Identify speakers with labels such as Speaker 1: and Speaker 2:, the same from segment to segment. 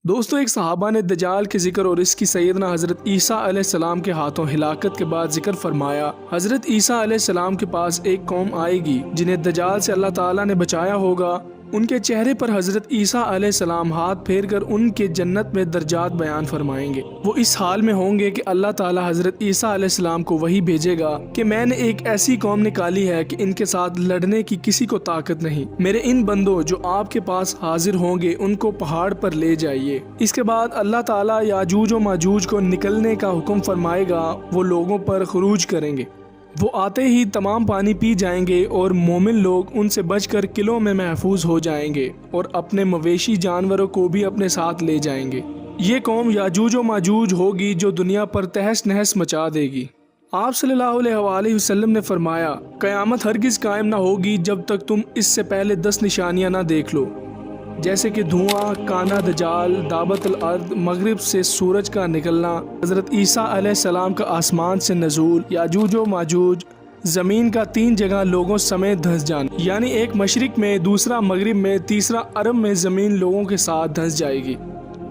Speaker 1: دوستوں، ایک صحابہ نے دجال کے ذکر اور اس کی سیدنا حضرت عیسیٰ علیہ السلام کے ہاتھوں ہلاکت کے بعد ذکر فرمایا۔ حضرت عیسیٰ علیہ السلام کے پاس ایک قوم آئے گی جنہیں دجال سے اللہ تعالیٰ نے بچایا ہوگا۔ ان کے چہرے پر حضرت عیسیٰ علیہ السلام ہاتھ پھیر کر ان کے جنت میں درجات بیان فرمائیں گے۔ وہ اس حال میں ہوں گے کہ اللہ تعالیٰ حضرت عیسیٰ علیہ السلام کو وحی بھیجے گا کہ میں نے ایک ایسی قوم نکالی ہے کہ ان کے ساتھ لڑنے کی کسی کو طاقت نہیں۔ میرے ان بندوں جو آپ کے پاس حاضر ہوں گے ان کو پہاڑ پر لے جائیے۔ اس کے بعد اللہ تعالیٰ یاجوج و ماجوج کو نکلنے کا حکم فرمائے گا۔ وہ لوگوں پر خروج کریں گے۔ وہ آتے ہی تمام پانی پی جائیں گے اور مومن لوگ ان سے بچ کر قلعوں میں محفوظ ہو جائیں گے اور اپنے مویشی جانوروں کو بھی اپنے ساتھ لے جائیں گے۔ یہ قوم یاجوج و ماجوج ہوگی جو دنیا پر تہس نہس مچا دے گی۔ آپ صلی اللہ علیہ وآلہ وسلم نے فرمایا، قیامت ہرگز قائم نہ ہوگی جب تک تم اس سے پہلے 10 نشانیاں نہ دیکھ لو، جیسے کہ دھواں، کانا دجال، دعوت الارض، مغرب سے سورج کا نکلنا، حضرت عیسیٰ علیہ السلام کا آسمان سے نزول، یاجوج و ماجوج، زمین کا 3 جگہ لوگوں سمیت دھنس جانا، یعنی ایک مشرق میں، دوسرا مغرب میں، تیسرا عرب میں زمین لوگوں کے ساتھ دھنس جائے گی،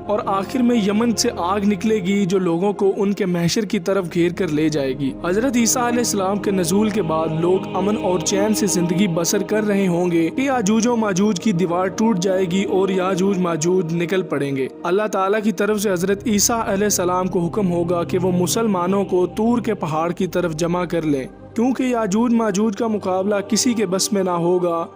Speaker 1: اور آخر میں یمن سے آگ نکلے گی جو لوگوں کو ان کے محشر کی طرف گھیر کر لے جائے گی۔ حضرت عیسیٰ علیہ السلام کے نزول کے بعد لوگ امن اور چین سے زندگی بسر کر رہے ہوں گے کہ یاجوج و ماجوج کی دیوار ٹوٹ جائے گی اور یاجوج ماجوج نکل پڑیں گے۔ اللہ تعالیٰ کی طرف سے حضرت عیسیٰ علیہ السلام کو حکم ہوگا کہ وہ مسلمانوں کو طور کے پہاڑ کی طرف جمع کر لیں، کیونکہ یاجوج ماجوج کا مقابلہ کسی کے بس میں نہ ہوگا۔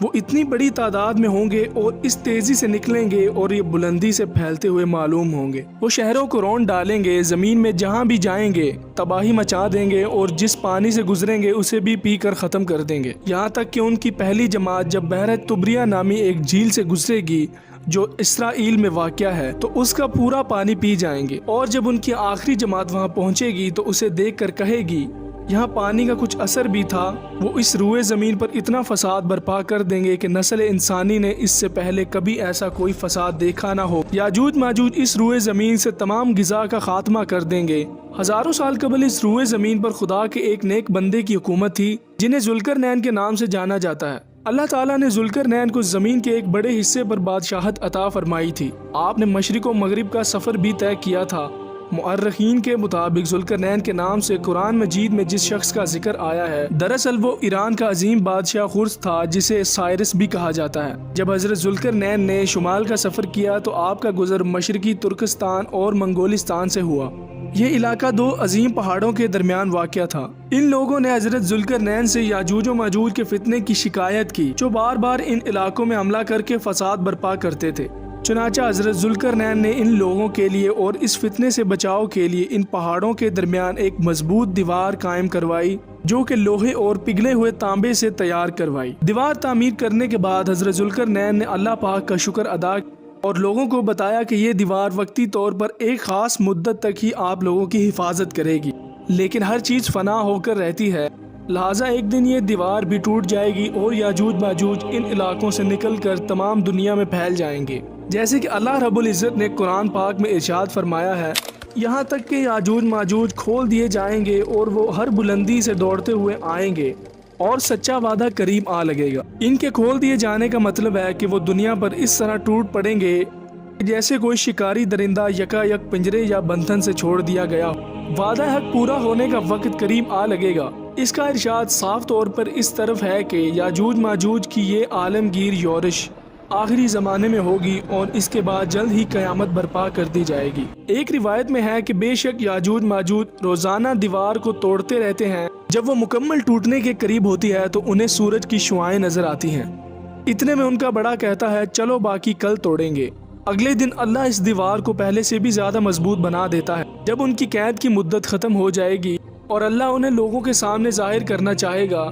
Speaker 1: وہ اتنی بڑی تعداد میں ہوں گے اور اس تیزی سے نکلیں گے اور یہ بلندی سے پھیلتے ہوئے معلوم ہوں گے۔ وہ شہروں کو رون ڈالیں گے، زمین میں جہاں بھی جائیں گے تباہی مچا دیں گے اور جس پانی سے گزریں گے اسے بھی پی کر ختم کر دیں گے، یہاں تک کہ ان کی پہلی جماعت جب بحر طبریہ نامی ایک جھیل سے گزرے گی جو اسرائیل میں واقع ہے تو اس کا پورا پانی پی جائیں گے، اور جب ان کی آخری جماعت وہاں پہنچے گی تو اسے دیکھ کر کہے گی یہاں پانی کا کچھ اثر بھی تھا۔ وہ اس روئے زمین پر اتنا فساد برپا کر دیں گے کہ نسل انسانی نے اس سے پہلے کبھی ایسا کوئی فساد دیکھا نہ ہو۔ یاجوج ماجوج اس روئے زمین سے تمام غذا کا خاتمہ کر دیں گے۔ ہزاروں سال قبل اس روئے زمین پر خدا کے ایک نیک بندے کی حکومت تھی جنہیں ذوالقرنین کے نام سے جانا جاتا ہے۔ اللہ تعالیٰ نے ذوالقرنین کو زمین کے ایک بڑے حصے پر بادشاہت عطا فرمائی تھی۔ آپ نے مشرق و مغرب کا سفر بھی طے کیا تھا۔ مؤرخین کے مطابق ذوالقرنین کے نام سے قرآن مجید میں جس شخص کا ذکر آیا ہے دراصل وہ ایران کا عظیم بادشاہ خرس تھا جسے سائرس بھی کہا جاتا ہے۔ جب حضرت ذوالقرنین نے شمال کا سفر کیا تو آپ کا گزر مشرقی ترکستان اور منگولستان سے ہوا۔ یہ علاقہ 2 عظیم پہاڑوں کے درمیان واقع تھا۔ ان لوگوں نے حضرت ذوالقرنین سے یاجوج و ماجوج کے فتنے کی شکایت کی جو بار بار ان علاقوں میں حملہ کر کے فساد برپا کرتے تھے۔ چنانچہ حضرت ذوالقرنین نے ان لوگوں کے لیے اور اس فتنے سے بچاؤ کے لیے ان پہاڑوں کے درمیان ایک مضبوط دیوار قائم کروائی جو کہ لوہے اور پگھلے ہوئے تانبے سے تیار کروائی۔ دیوار تعمیر کرنے کے بعد حضرت ذوالقرنین نے اللہ پاک کا شکر ادا اور لوگوں کو بتایا کہ یہ دیوار وقتی طور پر ایک خاص مدت تک ہی آپ لوگوں کی حفاظت کرے گی، لیکن ہر چیز فنا ہو کر رہتی ہے، لہٰذا ایک دن یہ دیوار بھی ٹوٹ جائے گی اور یاجوج ماجوج ان علاقوں سے نکل کر تمام دنیا میں پھیل جائیں گے، جیسے کہ اللہ رب العزت نے قرآن پاک میں ارشاد فرمایا ہے، یہاں تک کہ یاجوج ماجوج کھول دیے جائیں گے اور وہ ہر بلندی سے دوڑتے ہوئے آئیں گے اور سچا وعدہ قریب آ لگے گا۔ ان کے کھول دیے جانے کا مطلب ہے کہ وہ دنیا پر اس طرح ٹوٹ پڑیں گے جیسے کوئی شکاری درندہ یکا یک پنجرے یا بندھن سے چھوڑ دیا گیا ہو۔ وعدہ حق پورا ہونے کا وقت قریب آ لگے گا۔ اس کا ارشاد صاف طور پر اس طرف ہے کہ یاجوج ماجوج کی یہ عالمگیر یورش آخری زمانے میں ہوگی اور اس کے بعد جلد ہی قیامت برپا کر دی جائے گی۔ ایک روایت میں ہے کہ بے شک یاجوج ماجوج روزانہ دیوار کو توڑتے رہتے ہیں، جب وہ مکمل ٹوٹنے کے قریب ہوتی ہے تو انہیں سورج کی شعائیں نظر آتی ہیں۔ اتنے میں ان کا بڑا کہتا ہے چلو باقی کل توڑیں گے۔ اگلے دن اللہ اس دیوار کو پہلے سے بھی زیادہ مضبوط بنا دیتا ہے۔ جب ان کی قید کی مدت ختم ہو جائے گی اور اللہ انہیں لوگوں کے سامنے ظاہر کرنا چاہے گا،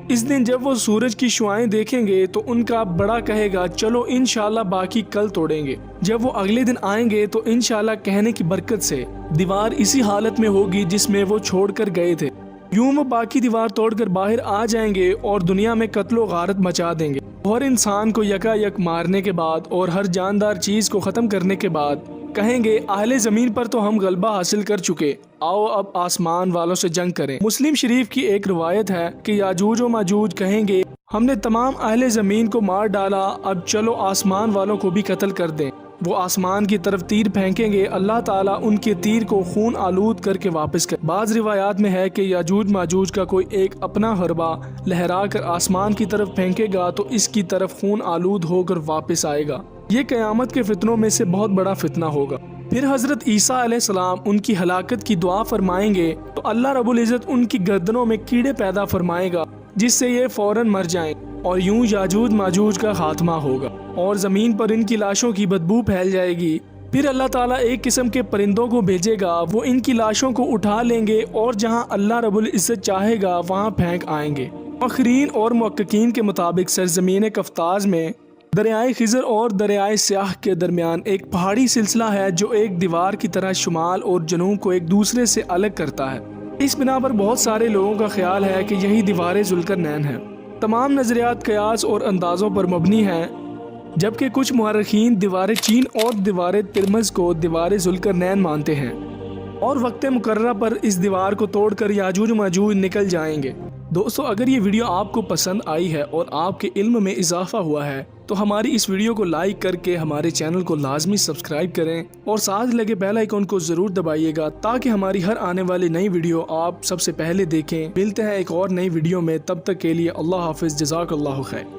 Speaker 1: اس دن جب وہ سورج کی شعائیں دیکھیں گے تو ان کا بڑا کہے گا چلو انشاءاللہ باقی کل توڑیں گے۔ جب وہ اگلے دن آئیں گے تو انشاءاللہ کہنے کی برکت سے دیوار اسی حالت میں ہوگی جس میں وہ چھوڑ کر گئے تھے۔ یوں وہ باقی دیوار توڑ کر باہر آ جائیں گے اور دنیا میں قتل و غارت مچا دیں گے۔ ہر انسان کو یکا یک مارنے کے بعد اور ہر جاندار چیز کو ختم کرنے کے بعد کہیں گے اہل زمین پر تو ہم غلبہ حاصل کر چکے، آؤ اب آسمان والوں سے جنگ کریں۔ مسلم شریف کی ایک روایت ہے کہ یاجوج و ماجوج کہیں گے ہم نے تمام اہل زمین کو مار ڈالا، اب چلو آسمان والوں کو بھی قتل کر دیں۔ وہ آسمان کی طرف تیر پھینکیں گے، اللہ تعالیٰ ان کے تیر کو خون آلود کر کے واپس کر۔ بعض روایات میں ہے کہ یاجوج ماجوج کا کوئی ایک اپنا حربہ لہرا کر آسمان کی طرف پھینکے گا تو اس کی طرف خون آلود ہو کر واپس آئے گا۔ یہ قیامت کے فتنوں میں سے بہت بڑا فتنہ ہوگا۔ پھر حضرت عیسیٰ علیہ السلام ان کی ہلاکت کی دعا فرمائیں گے تو اللہ رب العزت ان کی گردنوں میں کیڑے پیدا فرمائے گا جس سے یہ فوراً مر جائیں، اور یوں یاجوج ماجوج کا خاتمہ ہوگا اور زمین پر ان کی لاشوں کی بدبو پھیل جائے گی۔ پھر اللہ تعالیٰ ایک قسم کے پرندوں کو بھیجے گا، وہ ان کی لاشوں کو اٹھا لیں گے اور جہاں اللہ رب العزت چاہے گا وہاں پھینک آئیں گے۔ مؤرخین اور محققین کے مطابق سرزمین قفطاز میں دریائے خضر اور دریائے سیاہ کے درمیان ایک پہاڑی سلسلہ ہے جو ایک دیوار کی طرح شمال اور جنوب کو ایک دوسرے سے الگ کرتا ہے۔ اس بنا پر بہت سارے لوگوں کا خیال ہے کہ یہی دیوار ذوالقرنین ہے۔ تمام نظریات قیاس اور اندازوں پر مبنی ہیں، جبکہ کچھ مورخین دیوار چین اور دیوار ترمز کو دیوار ذوالقرنین مانتے ہیں، اور وقت مقررہ پر اس دیوار کو توڑ کر یاجوج ماجوج نکل جائیں گے۔ دوستو، اگر یہ ویڈیو آپ کو پسند آئی ہے اور آپ کے علم میں اضافہ ہوا ہے تو ہماری اس ویڈیو کو لائک کر کے ہمارے چینل کو لازمی سبسکرائب کریں اور ساتھ لگے بیل آئیکن کو ضرور دبائیے گا تاکہ ہماری ہر آنے والی نئی ویڈیو آپ سب سے پہلے دیکھیں۔ ملتے ہیں ایک اور نئی ویڈیو میں، تب تک کے لیے اللہ حافظ، جزاک اللہ خیر۔